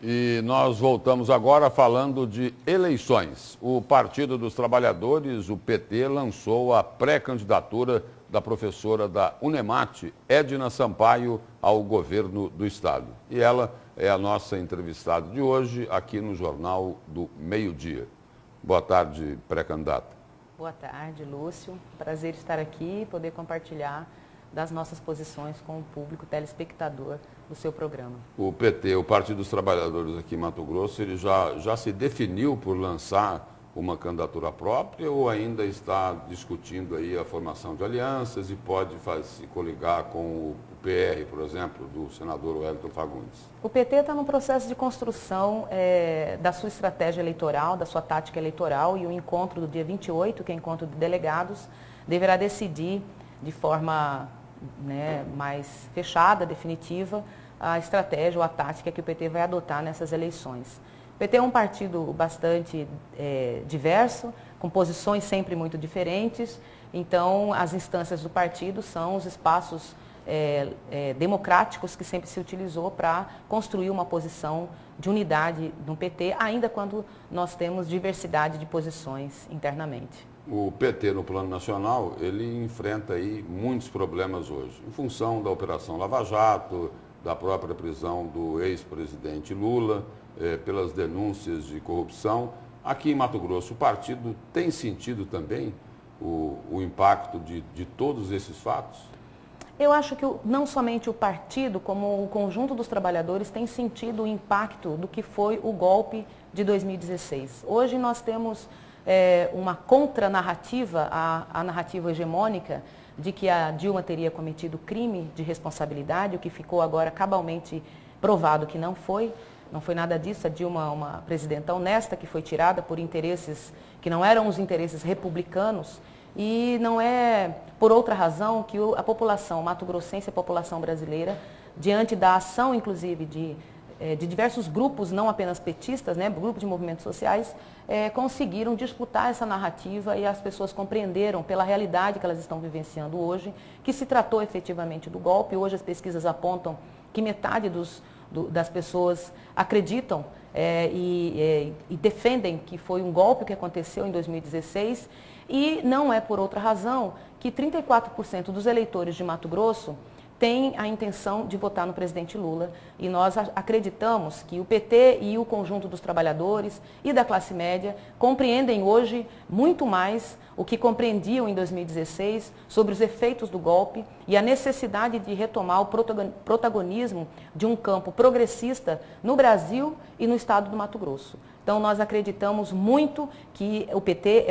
E nós voltamos agora falando de eleições. O Partido dos Trabalhadores, o PT, lançou a pré-candidatura da professora da Unemate, Edna Sampaio, ao governo do Estado. E ela é a nossa entrevistada de hoje aqui no Jornal do Meio-Dia. Boa tarde, pré-candidata. Boa tarde, Lúcio. Prazer estar aqui e poder compartilhar das nossas posições com o público telespectador do seu programa. O PT, o Partido dos Trabalhadores aqui em Mato Grosso, ele já se definiu por lançar uma candidatura própria ou ainda está discutindo aí a formação de alianças e pode se coligar com o PR, por exemplo, do senador Wellington Fagundes? O PT está no processo de construção da sua estratégia eleitoral, da sua tática eleitoral, e o encontro do dia 28, que é o encontro de delegados, deverá decidir de forma mais fechada, definitiva, a estratégia ou a tática que o PT vai adotar nessas eleições. O PT é um partido bastante diverso, com posições sempre muito diferentes, então as instâncias do partido são os espaços democráticos que sempre se utilizou para construir uma posição de unidade no PT, ainda quando nós temos diversidade de posições internamente. O PT, no plano nacional, ele enfrenta aí muitos problemas hoje, em função da Operação Lava Jato, da própria prisão do ex-presidente Lula, pelas denúncias de corrupção. Aqui em Mato Grosso, o partido tem sentido também o impacto de todos esses fatos? Eu acho que não somente o partido, como o conjunto dos trabalhadores tem sentido o impacto do que foi o golpe de 2016. Hoje nós temos uma contranarrativa, a narrativa hegemônica de que a Dilma teria cometido crime de responsabilidade, o que ficou agora cabalmente provado que não foi nada disso. A Dilma é uma presidenta honesta que foi tirada por interesses que não eram os interesses republicanos, e não é por outra razão que a população mato-grossense, a população brasileira, diante da ação inclusive de diversos grupos, não apenas petistas, grupos de movimentos sociais, conseguiram disputar essa narrativa, e as pessoas compreenderam pela realidade que elas estão vivenciando hoje, que se tratou efetivamente do golpe. Hoje as pesquisas apontam que metade das pessoas acreditam e defendem que foi um golpe que aconteceu em 2016, e não é por outra razão que 34% dos eleitores de Mato Grosso tem a intenção de votar no presidente Lula, e nós acreditamos que o PT e o conjunto dos trabalhadores e da classe média compreendem hoje muito mais o que compreendiam em 2016 sobre os efeitos do golpe e a necessidade de retomar o protagonismo de um campo progressista no Brasil e no estado do Mato Grosso. Então nós acreditamos muito que o PT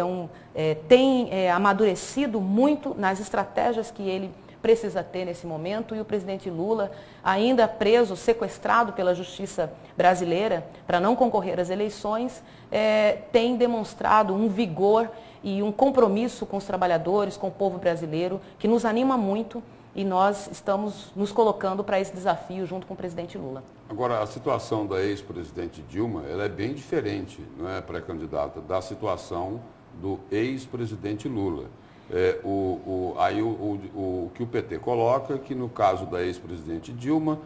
tem amadurecido muito nas estratégias que ele precisa ter nesse momento, e o presidente Lula, ainda preso, sequestrado pela justiça brasileira para não concorrer às eleições, tem demonstrado um vigor e um compromisso com os trabalhadores, com o povo brasileiro, que nos anima muito, e nós estamos nos colocando para esse desafio junto com o presidente Lula. Agora, a situação da ex-presidente Dilma, ela é bem diferente, não é, pré-candidata, da situação do ex-presidente Lula. O que o PT coloca é que no caso da ex-presidente Dilma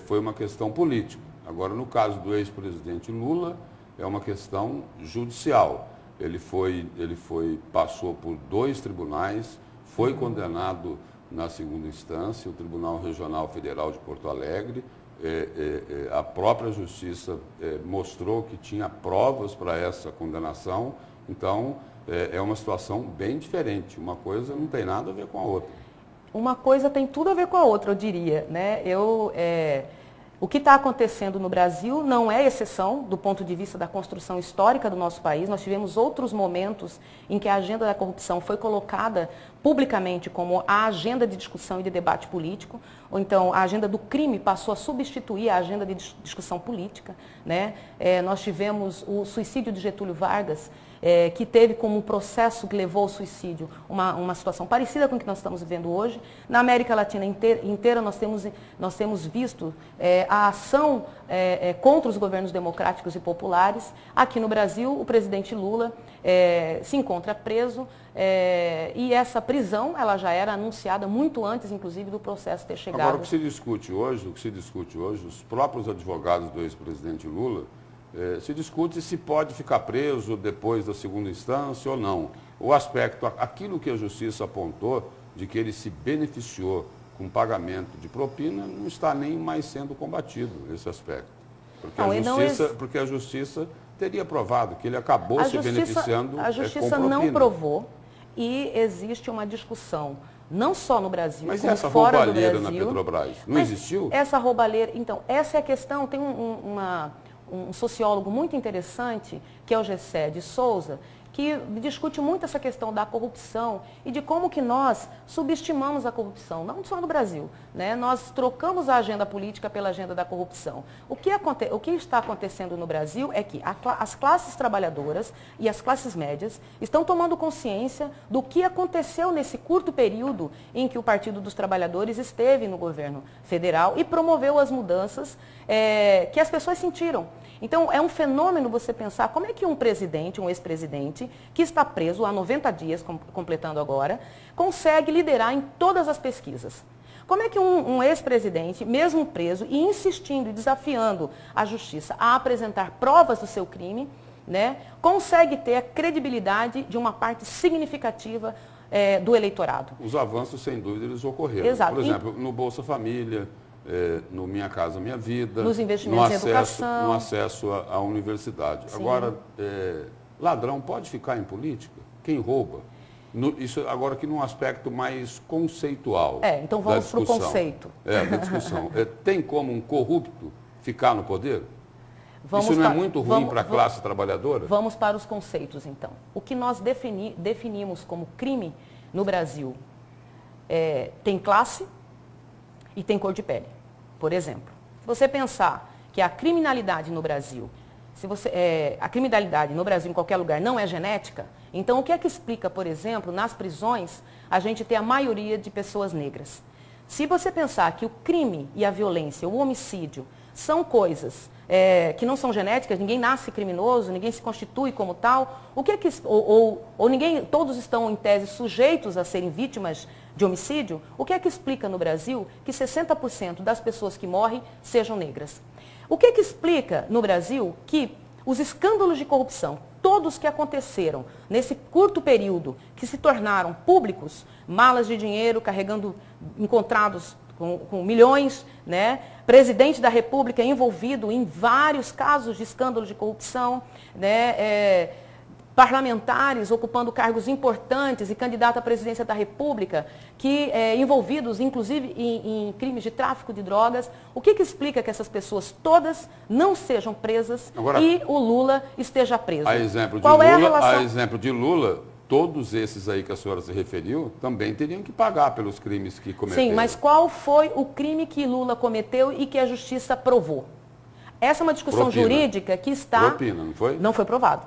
foi uma questão política. Agora, no caso do ex-presidente Lula, é uma questão judicial. Ele passou por 2 tribunais, foi condenado na segunda instância, o Tribunal Regional Federal de Porto Alegre. A própria justiça mostrou que tinha provas para essa condenação. Então, é uma situação bem diferente. Uma coisa não tem nada a ver com a outra. Uma coisa tem tudo a ver com a outra, eu diria, O que está acontecendo no Brasil não é exceção do ponto de vista da construção histórica do nosso país. Nós tivemos outros momentos em que a agenda da corrupção foi colocada publicamente como a agenda de discussão e de debate político, ou então a agenda do crime passou a substituir a agenda de discussão política. Nós tivemos o suicídio de Getúlio Vargas, que teve como processo que levou ao suicídio uma situação parecida com o que nós estamos vivendo hoje. Na América Latina inteira nós temos visto a ação contra os governos democráticos e populares. Aqui no Brasil, o presidente Lula se encontra preso e essa prisão ela já era anunciada muito antes, inclusive, do processo ter chegado. Agora, o que se discute hoje, os próprios advogados do ex-presidente Lula, se discute se pode ficar preso depois da segunda instância ou não. O aspecto, aquilo que a justiça apontou, de que ele se beneficiou com pagamento de propina, não está nem mais sendo combatido, esse aspecto. Porque a justiça teria provado que ele acabou se beneficiando com propina. A justiça não provou e existe uma discussão, não só no Brasil, mas como essa fora do roubalheira Brasil. na Petrobras não existiu? Essa roubalheira, então, essa é a questão. Tem um sociólogo muito interessante, que é o Gessé de Souza, que discute muito essa questão da corrupção e de como que nós subestimamos a corrupção, não só no Brasil, né? Nós trocamos a agenda política pela agenda da corrupção. O que está acontecendo no Brasil é que as classes trabalhadoras e as classes médias estão tomando consciência do que aconteceu nesse curto período em que o Partido dos Trabalhadores esteve no governo federal e promoveu as mudanças que as pessoas sentiram. Então, é um fenômeno você pensar como é que um presidente, um ex-presidente, que está preso há 90 dias, completando agora, consegue liderar em todas as pesquisas. Como é que um ex-presidente, mesmo preso e insistindo e desafiando a justiça a apresentar provas do seu crime, né, consegue ter a credibilidade de uma parte significativa do eleitorado? Os avanços, sem dúvida, eles ocorreram. Exato. Por exemplo, no Bolsa Família, no Minha Casa Minha Vida, nos investimentos em educação, no acesso à universidade. Sim. Agora, ladrão pode ficar em política? Quem rouba? Isso agora aqui num aspecto mais conceitual. Então vamos para o conceito. Da discussão. Tem como um corrupto ficar no poder? Isso não é muito ruim para a classe trabalhadora? Vamos para os conceitos, então. O que nós definimos como crime no Brasil tem classe e tem cor de pele. Por exemplo, se você pensar que a criminalidade no Brasil, a criminalidade no Brasil em qualquer lugar não é genética, então o que é que explica, por exemplo, nas prisões, a gente ter a maioria de pessoas negras? Se você pensar que o crime e a violência, o homicídio, são coisas que não são genéticas, ninguém nasce criminoso, ninguém se constitui como tal, o que é que, todos estão em tese sujeitos a serem vítimas de homicídio, o que é que explica no Brasil que 60% das pessoas que morrem sejam negras? O que é que explica no Brasil que os escândalos de corrupção, todos que aconteceram nesse curto período, que se tornaram públicos, malas de dinheiro encontrados com milhões, né? Presidente da República envolvido em vários casos de escândalos de corrupção, né? Parlamentares ocupando cargos importantes e candidato à presidência da República, envolvidos, inclusive, em crimes de tráfico de drogas. O que explica que essas pessoas todas não sejam presas e o Lula esteja preso? A exemplo de Lula, todos esses aí que a senhora se referiu, também teriam que pagar pelos crimes que cometeram. Sim, mas qual foi o crime que Lula cometeu e que a justiça provou? Essa é uma discussão jurídica que está... Propina, não foi? Não foi provado.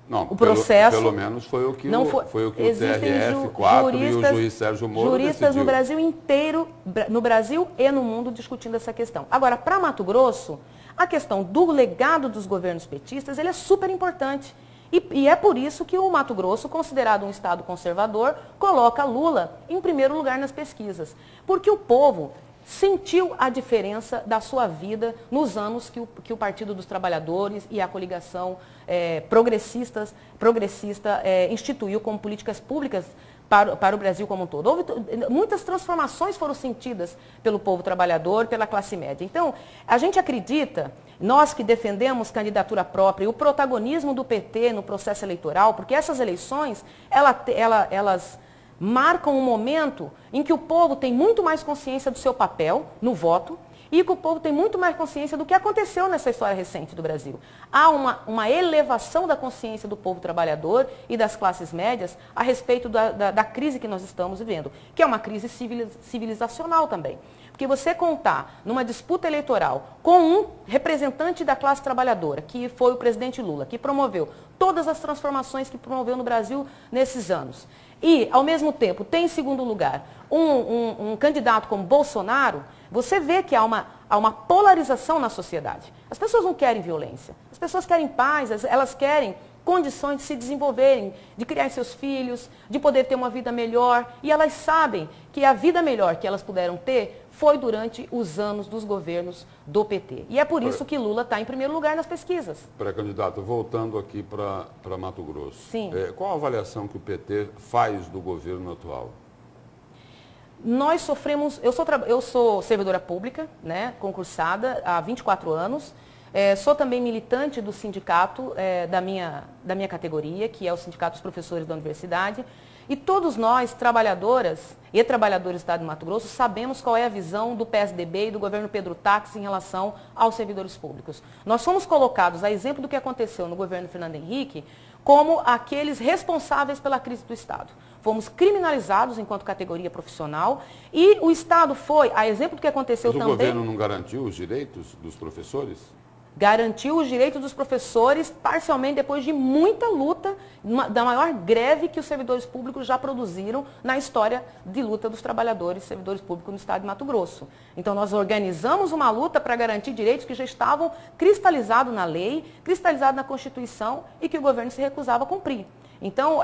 Não, o processo, pelo menos foi o que o TRF4 e o juiz Sérgio Moro juristas no Brasil inteiro, no Brasil e no mundo, discutindo essa questão. Agora, para Mato Grosso, a questão do legado dos governos petistas, ele é super importante. E é por isso que o Mato Grosso, considerado um estado conservador, coloca Lula em primeiro lugar nas pesquisas. Porque o povo sentiu a diferença da sua vida nos anos que o Partido dos Trabalhadores e a coligação progressista instituiu como políticas públicas para o Brasil como um todo. Muitas transformações foram sentidas pelo povo trabalhador, pela classe média. Então, a gente acredita, nós que defendemos candidatura própria e o protagonismo do PT no processo eleitoral, porque essas eleições, elas marcam um momento em que o povo tem muito mais consciência do seu papel no voto e que o povo tem muito mais consciência do que aconteceu nessa história recente do Brasil. Há uma elevação da consciência do povo trabalhador e das classes médias a respeito da crise que nós estamos vivendo, que é uma crise civilizacional também. Porque você contar numa disputa eleitoral com um representante da classe trabalhadora, que foi o presidente Lula, que promoveu todas as transformações que promoveu no Brasil nesses anos, e, ao mesmo tempo, tem em segundo lugar um candidato como Bolsonaro, você vê que há uma polarização na sociedade. As pessoas não querem violência, as pessoas querem paz, elas querem condições de se desenvolverem, de criar seus filhos, de poder ter uma vida melhor. E elas sabem que a vida melhor que elas puderam ter foi durante os anos dos governos do PT. E é por isso que Lula está em primeiro lugar nas pesquisas. Pré-candidato, voltando aqui para Mato Grosso. Sim. Qual a avaliação que o PT faz do governo atual? Nós sofremos, eu sou servidora pública, né, concursada há 24 anos, sou também militante do sindicato da minha categoria, que é o Sindicato dos Professores da Universidade, e todos nós, trabalhadoras e trabalhadores do Estado de Mato Grosso, sabemos qual é a visão do PSDB e do governo Pedro Táxi em relação aos servidores públicos. Nós fomos colocados, a exemplo do que aconteceu no governo Fernando Henrique, como aqueles responsáveis pela crise do Estado. Fomos criminalizados enquanto categoria profissional e o Estado foi, a exemplo do que aconteceu também... Mas o governo não garantiu os direitos dos professores? Garantiu os direitos dos professores parcialmente depois de muita luta, da maior greve que os servidores públicos já produziram na história de luta dos trabalhadores e servidores públicos no Estado de Mato Grosso. Então nós organizamos uma luta para garantir direitos que já estavam cristalizados na lei, cristalizados na Constituição e que o governo se recusava a cumprir. Então,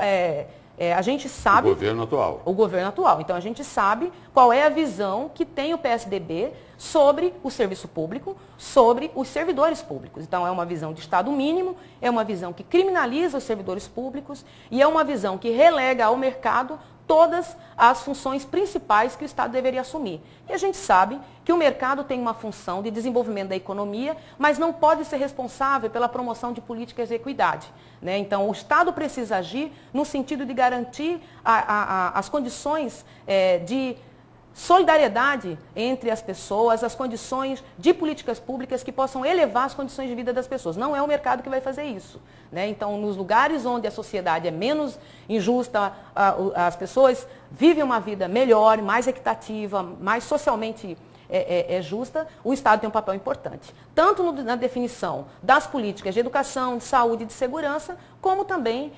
a gente sabe... O governo atual. O governo atual. Então, a gente sabe qual é a visão que tem o PSDB sobre o serviço público, sobre os servidores públicos. Então, é uma visão de Estado mínimo, é uma visão que criminaliza os servidores públicos e é uma visão que relega ao mercado todas as funções principais que o Estado deveria assumir. E a gente sabe que o mercado tem uma função de desenvolvimento da economia, mas não pode ser responsável pela promoção de políticas de equidade, né? Então, o Estado precisa agir no sentido de garantir as condições de solidariedade entre as pessoas, as condições de políticas públicas que possam elevar as condições de vida das pessoas. Não é o mercado que vai fazer isso, né? Então, nos lugares onde a sociedade é menos injusta, as pessoas vivem uma vida melhor, mais equitativa, mais socialmente justa, o Estado tem um papel importante. Tanto na definição das políticas de educação, de saúde e de segurança, como também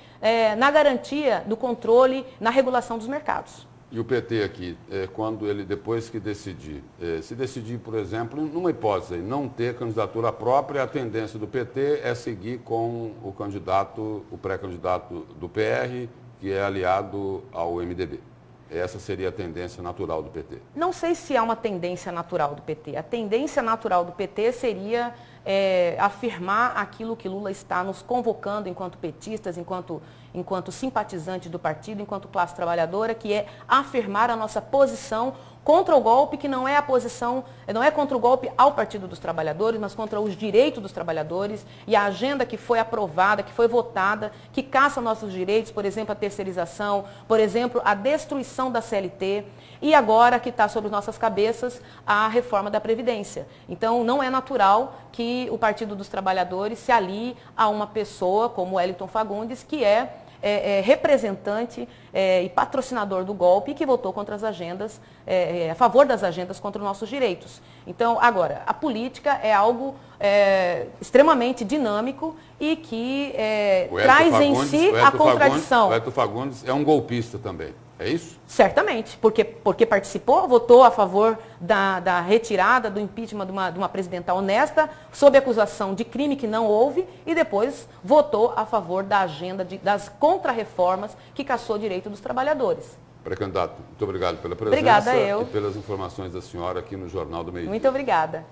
na garantia do controle, na regulação dos mercados. E o PT aqui, quando ele, depois que decidir, se decidir, por exemplo, numa hipótese, não ter candidatura própria, a tendência do PT é seguir com o pré-candidato do PR, que é aliado ao MDB. Essa seria a tendência natural do PT? Não sei se há uma tendência natural do PT. A tendência natural do PT seria afirmar aquilo que Lula está nos convocando enquanto petistas, enquanto simpatizantes do partido, enquanto classe trabalhadora, que é afirmar a nossa posição contra o golpe, que não é a posição, não é contra o golpe ao Partido dos Trabalhadores, mas contra os direitos dos trabalhadores e a agenda que foi aprovada, que foi votada, que caça nossos direitos, por exemplo, a terceirização, por exemplo, a destruição da CLT e agora que está sobre nossas cabeças a reforma da Previdência. Então, não é natural que o Partido dos Trabalhadores se alie a uma pessoa como Wellington Fagundes, que é representante e patrocinador do golpe e que votou contra as agendas, a favor das agendas contra os nossos direitos. Então, agora, a política é algo extremamente dinâmico e que traz em si a contradição. O Wellington Fagundes é um golpista também, é isso? Certamente, porque participou, votou a favor da retirada, do impeachment de uma presidenta honesta, sob acusação de crime que não houve, e depois votou a favor da agenda das contrarreformas que cassou o direito dos trabalhadores. Pré-candidato, muito obrigado pela presença. Obrigada eu. E pelas informações da senhora aqui no Jornal do Meio-Dia. Muito obrigada.